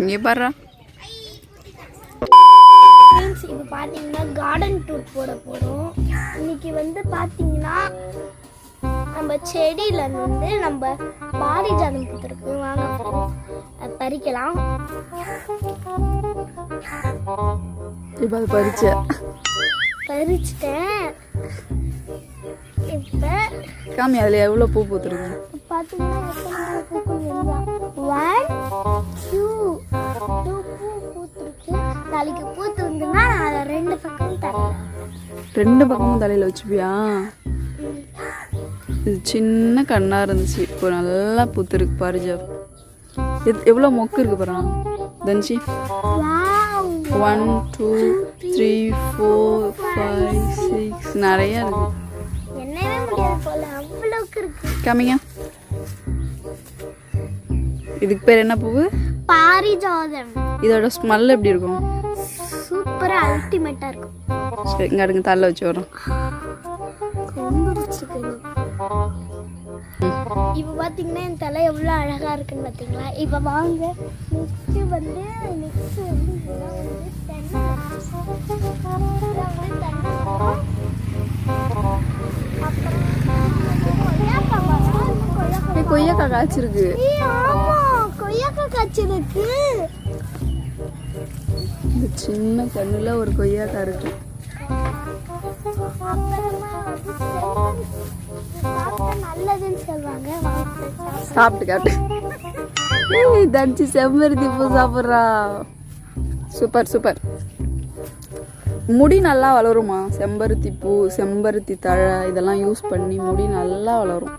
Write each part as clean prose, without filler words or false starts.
இங்கே பாரு. இப்போ பார்த்தீங்கன்னா கார்டன் டூர் போட போகிறோம். இன்னைக்கு வந்து பார்த்தீங்கன்னா நம்ம செடியில் வந்து நம்ம பாரிஜாதம் பூத்திருக்கு. வாங்க பறிக்கலாம். இப்போ அது பறிச்சிட்டேன். இப்போ காமி அதில் எவ்வளோ பூ பூத்துருக்கு பார்த்தீங்கன்னா 1 2 பூ பூத்துருக்கு. நாளைக்கு பூத்து வந்துன்னா அதை 2 பக்கமும் தரேன். 2 பக்கமும் தலையில் வச்சுப்பியா? இது சின்ன கண்ணாக இருந்துச்சு, இப்போ நல்லா பூத்துருக்கு பாரிஜா. எவ்வளோ மொக்கு இருக்கு பாரு தன்சி. 1 2 3 4 5 6 நிறைய இருக்கு. என்னவே முடியாது போல அவ்வளவுக்கு இருக்கு. காமிங்க. இதுக்கு பேர் என்ன பூவு? பாரிஜாதம். இதோட ஸ்மெல் எப்படி இருக்கும்? சூப்பரா அல்டிமேட்டா இருக்கும். சரி, இங்க அடுங்க தள்ள வச்சு வரோம். இப்போ பார்த்தீங்கன்னா என் தலை எவ்வளோ அழகாக இருக்குன்னு பார்த்தீங்களா? இப்போ வாங்க நெக்ஸ்ட்டு வந்து கொய்யாக்கா காய்ச்சிருக்கு. கொய்யாக்கா காய்ச்சிருக்கு. இந்த சின்ன கண்ணுல ஒரு கொய்யாக்கா இருக்கு. நல்லதுன்னு சொல்லுவாங்க. சாப்பிட்டு காட்டு. தனிச்சு செம்பருத்தி பூ சாப்பிட்றா. Super super. முடி நல்லா வளருமா? செம்பருத்தி பூ, செம்பருத்தி தழை இதெல்லாம் யூஸ் பண்ணி முடி நல்லா வளரும்.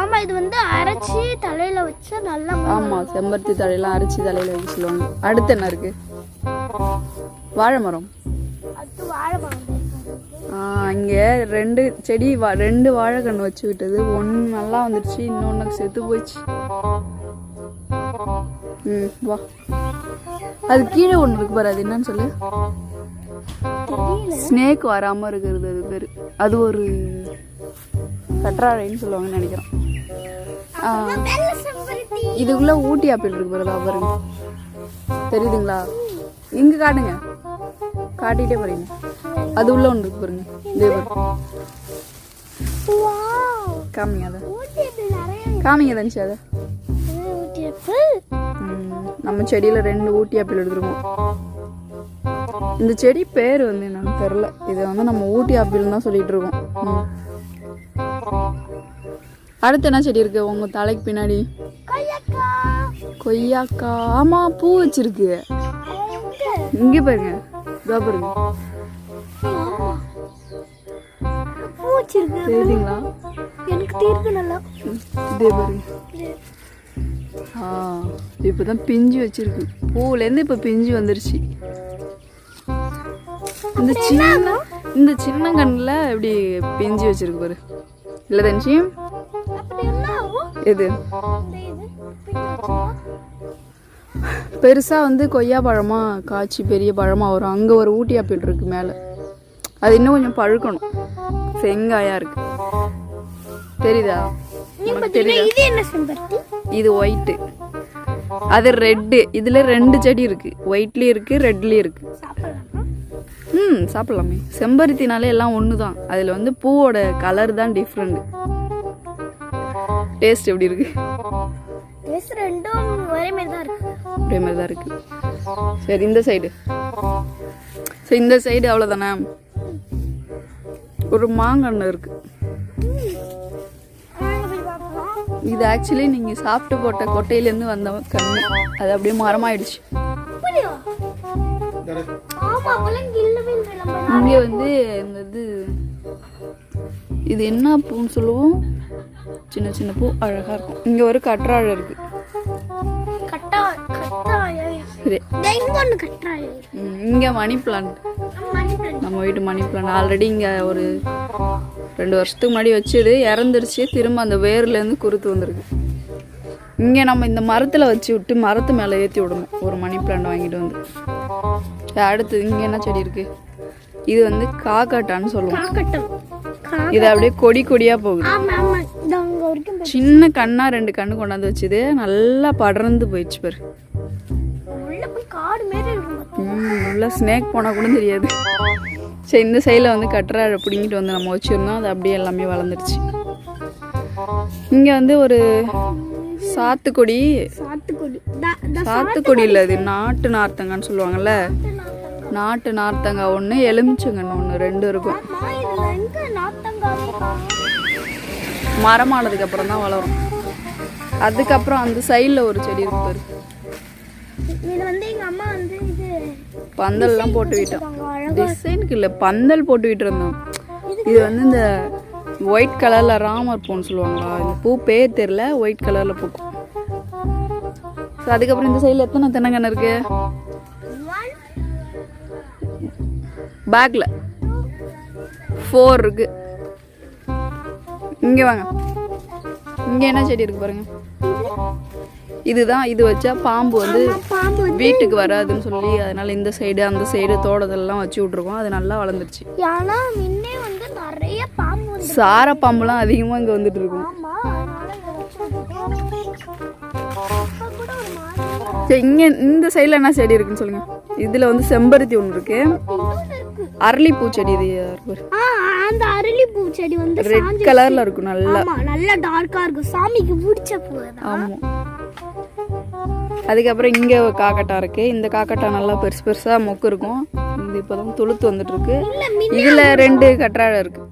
ஆமா, இது வந்து அரைச்சி தலையில வச்சா நல்லா. ஆமா, செம்பருத்தி தழையெல்லாம் அரைச்சி தலையில வைக்க சொல்லுவாங்க. அடுத்து என்ன இருக்கு? வாழை மரம். அது வாழை மரம். இங்கே 2 செடி 2 வாழை கன்று வச்சு விட்டது. ஒன்று நல்லா வந்துடுச்சு, இன்னொன்று செத்து போயிடுச்சு. வா. அது கீழே ஒன்று இருக்கு பாரு, அது என்னன்னு சொல்லு. ஸ்னேக் வராமல் இருக்கிறது அது பேர். அது ஒரு கற்றாழைன்னு சொல்லுவாங்கன்னு நினைக்கிறேன். இதுக்குள்ள ஊட்டி ஆப்பிள் இருக்கு பாருதா பாருங்க, தெரியுதுங்களா? இங்கே காட்டுங்க, காட்டிகிட்டே பாருங்க. அது உள்ள ஒன்று இருக்கு பாருங்க, இதே பாருங்க. காமிங்க அதை, காமிங்க தனிச்சு அதை. நம்ம செடியில் 2 ஊட்டி ஆப்பிள் எடுத்துருக்கோம். இந்த செடி பேர் வந்து என்னன்னு தெரில. இதை வந்து நம்ம ஊட்டி ஆப்பிள் தான் சொல்லிட்டு இருக்கோம். அடுத்து என்ன செடி இருக்கு உங்க தலைக்கு பின்னாடி? கொய்யாக்கா. ஆமா, பூ வச்சிருக்கு. இங்கே பாருங்க, இதோ பாருங்க, தெரியுதுங்களா? எனக்கு தீர்க்கு நல்லா. இதே பாருங்க. இப்பதான் பிஞ்சு வச்சிருக்கு. பூவுலேருந்து இப்ப பிஞ்சு வந்துருச்சு. இந்த சின்ன கண்ணுல இப்படி பிஞ்சு வச்சிருக்கு பாரு. இல்ல தனிச்சி, எது பெருசா வந்து கொய்யா பழமா காய்ச்சி பெரிய பழமா வரும். அங்க ஒரு ஊட்டி ஆப்பிள் இருக்கு மேல, அது இன்னும் கொஞ்சம் பழுக்கணும். செங்காயா இருக்கு, தெரியுதா? இது ஒயிட், அது ரெட்டு. இதுல 2 செடி இருக்கு, ஒயிட்லயும் இருக்கு ரெட்லயும் இருக்கு. சாப்பிடலாமே. செம்பருத்தினாலே எல்லாம் ஒண்ணுதான். அதுல வந்து பூவோட கலர் தான் டிஃப்ரெண்ட். டேஸ்ட் எப்படி இருக்கு? ஒரே மாதிரி தான் இருக்கு. சரி, இந்த சைடு. சரி, இந்த சைடு அவ்வளவுதானே. ஒரு மாங்கன்று இருக்கு. இது ஆக்சுவலி நீங்க சாப்பிட்டு போட்ட கொட்டையிலேருந்து வந்த கண்ணு, அது அப்படியே மரமாயிடுச்சு. இங்க வந்து இந்த இது என்ன பூன்னு சொல்லுவோம், சின்ன சின்ன பூ அழகா இருக்கும். இங்க ஒரு கற்றாழை இருக்கு. இங்க மணி பிளான்ட், நம்ம வீட்டு மணி பிளான்ட். ஆல்ரெடி இங்க ஒரு 2 வருஷத்துக்கு முன்னாடி வச்சது இறந்துருச்சு. திரும்ப அந்த வேர்ல இருந்து குருத்து வந்திருக்கு. இங்க நம்ம இந்த மரத்துல வச்சு விட்டு மரத்து மேல ஏத்தி விடணும் ஒரு மணி பிளான்ட் வாங்கிட்டு வந்து. அடுத்து இங்க என்ன செடி இருக்கு? இது வந்து காக்காட்டான்னு சொல்லுவோம். இது அப்படியே கொடி கொடியா போகுது. சின்ன கண்ணா 2 கண்ணு கொண்டாந்து வச்சுது, நல்லா படர்ந்து போயிடுச்சு பாரு. உள்ள போய் காடு மாரி இருக்கும். உள்ள ஸ்னேக் போனால் கூட தெரியாது. சரி, இந்த சைடில் வந்து கற்றாழை பிடிங்கிட்டு வந்து நம்ம வச்சுருந்தோம். அது அப்படியே எல்லாமே வளர்ந்துருச்சு. இங்கே வந்து ஒரு சாத்துக்குடி இல்லை, அது நாட்டு நார்த்தங்கான்னு சொல்லுவாங்கல்ல. நாட்டு நார்த்தங்காய் ஒன்று, எலுமிச்சங்கன்னு ஒன்று, 2 இருக்கும். மரமானதுக்கு அப்புறம் தான் வளரும். அதுக்கப்புறம் அந்த சைடில் ஒரு செடி இருக்கு பாரு. பந்தல்லாம் போட்டு விட்டோம். டிசைனுக்கு இல்லை, பந்தல் போட்டு விட்டு இருந்தோம். இது வந்து இந்த ஒயிட் கலரில் ராமர் பூன்னு சொல்லுவாங்களா, இந்த பூ பேர் தெரியல, ஒயிட் கலரில் பூக்கும். ஸோ அதுக்கப்புறம் இந்த சைடில் எத்தனை தென்னங்கன்று இருக்கு? பேக்கில் 4 இருக்கு. இங்கே வாங்க, இங்கே என்ன செடி இருக்கு பாருங்க. இதுதான், இது வச்சா பாம்பு வந்து வீட்டுக்கு வராதுன்னு சொல்லி அதனால இந்த சைடு அந்த சைடு தோட்டத்தெல்லாம் வச்சு விட்ருக்கோம். அது நல்லா வளர்ந்துருச்சு. சார பாம்புலாம் அதிகமாக இங்கே வந்துட்டு இருக்கும். சரி, இங்கே இந்த சைடில் என்ன செடி இருக்குன்னு சொல்லுங்க. இதில் வந்து செம்பருத்தி ஒன்று இருக்கு, அரளிப்பூ செடி. இது அந்த அரளிப்பூ செடி வந்து ரெட் கலர்ல இருக்கும், நல்லா டார்க்கா இருக்கும், சாமிக்கு பிடிச்ச பூ. ஆமா. அதுக்கப்புறம் இங்கே காக்கட்டா இருக்கு. இந்த காக்கட்டா நல்லா பெருசு பெருசா மொக்கு இருக்கும். இது இப்போதான் துளுத்து வந்துட்டு இருக்கு. இதுல 2 கற்றாழை இருக்கு.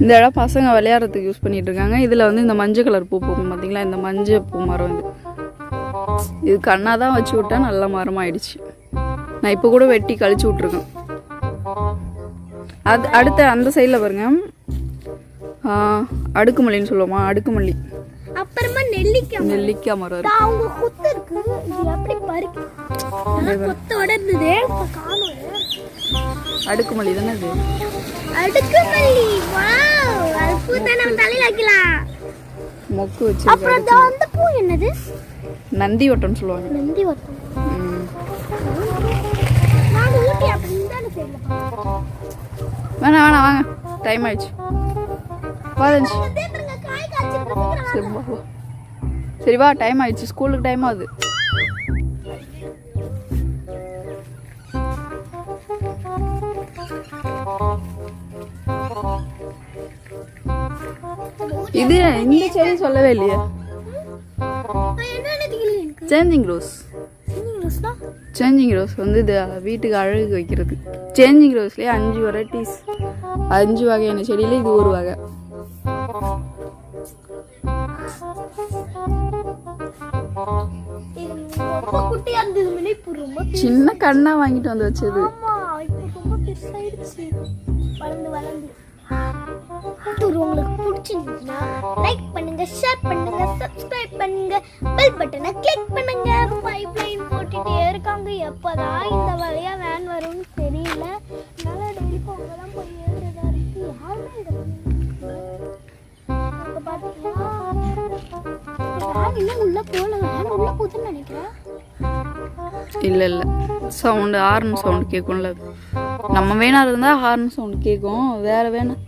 இந்த இடம் பசங்க விளையாடுறதுக்கு யூஸ் பண்ணிட்டு இருக்காங்க. இதுல வந்து இந்த மஞ்சள் கலர் பூ பூக்கும் பாத்தீங்களா, இந்த மஞ்சள் பூ மரம். இது கண்ணாதான் வச்சு விட்டா நல்ல மரம் ஆயிடுச்சு. நான் இப்போ கூட வெட்டி கழிச்சு விட்ருக்கேன். அது அடுத்த அந்த சைடில் பாருங்க, அடுக்குமல்லின்னு சொல்லுவோமா, அடுக்குமல்லி. அப்புறமா நெல்லிக்காய் மரம் இருக்கு. அடுக்குமல்லி தானே இது? அடுக்குமல்லி. வாவ், அது பூ தான, நம்ம தலையில வைக்கலாம். மொக்கு வச்சு. அப்புறம் அந்த பூ என்னது? நந்தி வட்டம்னு சொல்லுவாங்க. நந்தி வட்டம். நான் ஊட்டி அப்படி தான செய்யலாம். வேணாம் வேணாம், வாங்க, டைம் ஆயிடுச்சு. சரி வா, டைம் ஆயிடுச்சு, ஸ்கூலுக்கு டைம் ஆகுது. இது இந்த செடி சொல்லவே இல்லையா? Changing rose. சேஞ்சிங் ரோஸ் வந்து இது வீட்டுக்கு அழகு வைக்கிறது. சேஞ்சிங் ரோஸ்லேயே 5 வெரைட்டிஸ், 5 வகையான செடியில் இது ஒரு வகை. சின்ன கண்ணா வாங்கிட்டு வந்து வச்சது. உங்களுக்கு பிடிச்சிருந்துச்சுன்னா லைக் பண்ணுங்க, ஷேர் பண்ணுங்க, சப்ஸ்கிரைப் பண்ணுங்க, பெல் பட்டனை கிளிக் பண்ணுங்க. பைப்லைன் போட்டுட்டே இருக்காங்க, எப்பதான் இந்த வழியா வேன் வரும்னு தெரியல. நல்லா டெய்லி பொங்கலாம் போய் ஏறதா இருக்கு. யாருமே பாத்தீங்கன்னா வேன் உள்ள போல, வேன் உள்ள போகுதுன்னு நினைக்கிறேன். இல்லை இல்லை, சவுண்டு ஹார்ன் சவுண்டு கேட்கும்ல. நம்ம வேணா இருந்தால் ஹார்ன் சவுண்டு கேட்கும். வேறு வேணும்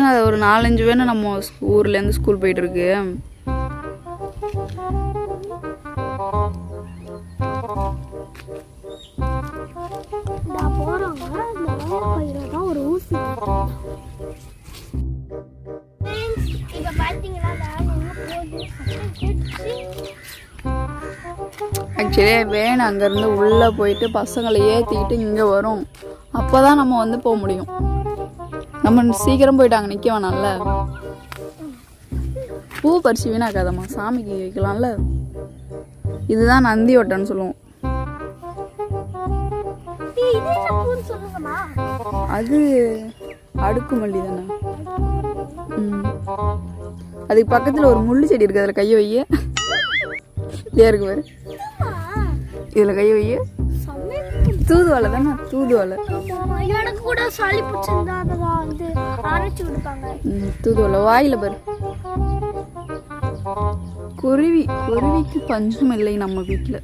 அது ஒரு 4-5 வேணும் நம்ம ஊர்லேருந்து ஸ்கூல் போயிட்டு இருக்கு. ஆக்சுவலி வேன் அங்கேருந்து உள்ளே போயிட்டு பசங்களை ஏற்றிக்கிட்டு இங்கே வரும். அப்போ தான் நம்ம வந்து போக முடியும். நம்ம சீக்கிரம் போயிட்டாங்க, நிற்க வேணாம்ல. பூ பறிச்சு வீணாக்காதம்மா, சாமிக்கு வைக்கலாம்ல. இதுதான் நந்தி வட்டம்னு சொல்லுவோம். அது அடுக்குமல்லி தானே. அதுக்கு பக்கத்தில் ஒரு முள்ளு செடி இருக்குது, அதில் கையை வைய. இதே இருக்கு பாரு, இதில் கையை வைய. தூதுவளை தானே, தூதுவளை. எனக்கு கூட சளி பிடிச்சிருந்தா அதெல்லாம் வந்து அரைச்சு விடுப்பாங்க. தூதுவளை வாயில பாரு. குருவிக்கு பஞ்சம் இல்லை நம்ம வீட்டில்.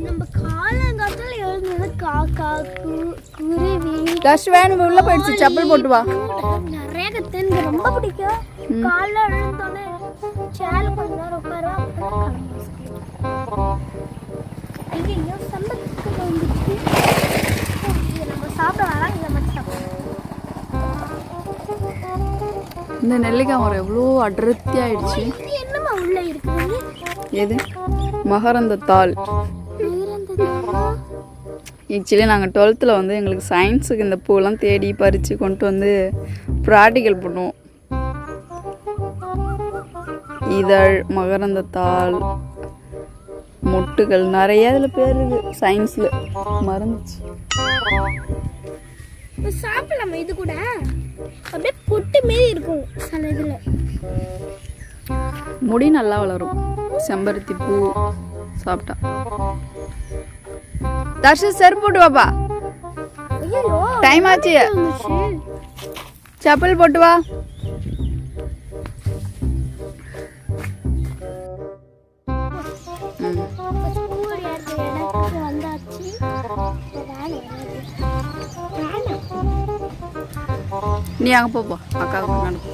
நம்ம காலங்காலத்துல எழுந்தது காக்கா, குருவி. கஷ்ட வேணும், உள்ள போயிடுச்சு, செப்பல் போட்டு வா. நிறைய கத்து எனக்கு ரொம்ப பிடிக்கும். காலைல எழுந்தோடனே ஐயோ சம்பத்துக்கு வந்துச்சு. இதை நம்ம சாப்பிட வேணாம், இதை மட்டும் சாப்பிடலாம். இந்த நெல்லிக்காய் மரம் எவ்வளோ அடர்த்தி ஆயிடுச்சு. இது என்னம்மா உள்ள இருக்குது? எது? மகரந்தத்தாள். ஆக்சுவலி நாங்கள் 12th வந்து எங்களுக்கு சயின்ஸுக்கு இந்த பூவெல்லாம் தேடி பறித்து கொண்டு வந்து ப்ராக்டிக்கல் பண்ணுவோம். இதழ், மகரந்தத்தாள், மொட்டுகள் நிறைய இதில் பேர் இருக்குது சயின்ஸில், மறந்துச்சு. சாப்பிடலாமா? இது கூட அப்படியே பொட்டு மாரி இருக்கும் சில இதில். முடி நல்லா வளரும் செம்பருத்தி பூ சாப்பிட்டா. தர்ஷு செருப்பு போட்டு வாப்பா, டைம் ஆச்சு. செப்பல் போட்டு வா. நீ அங்கே போப்பா, அக்காவுக்கு முன்னாடி போ.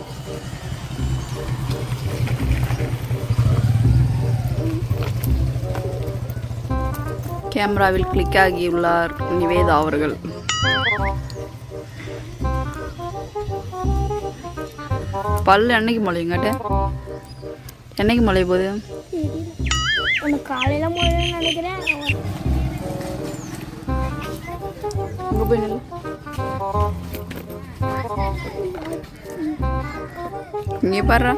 கேமராவில் கிளிக் ஆகியுள்ளார் நிவேதா அவர்கள். பல்லு என்னைக்கு முளையுங்கட்ட? என்னைக்கு முளைய போகுது? காலையில முளைய நினைக்கிறேன். அங்கே போய் நில்லு. இங்கே பாரு.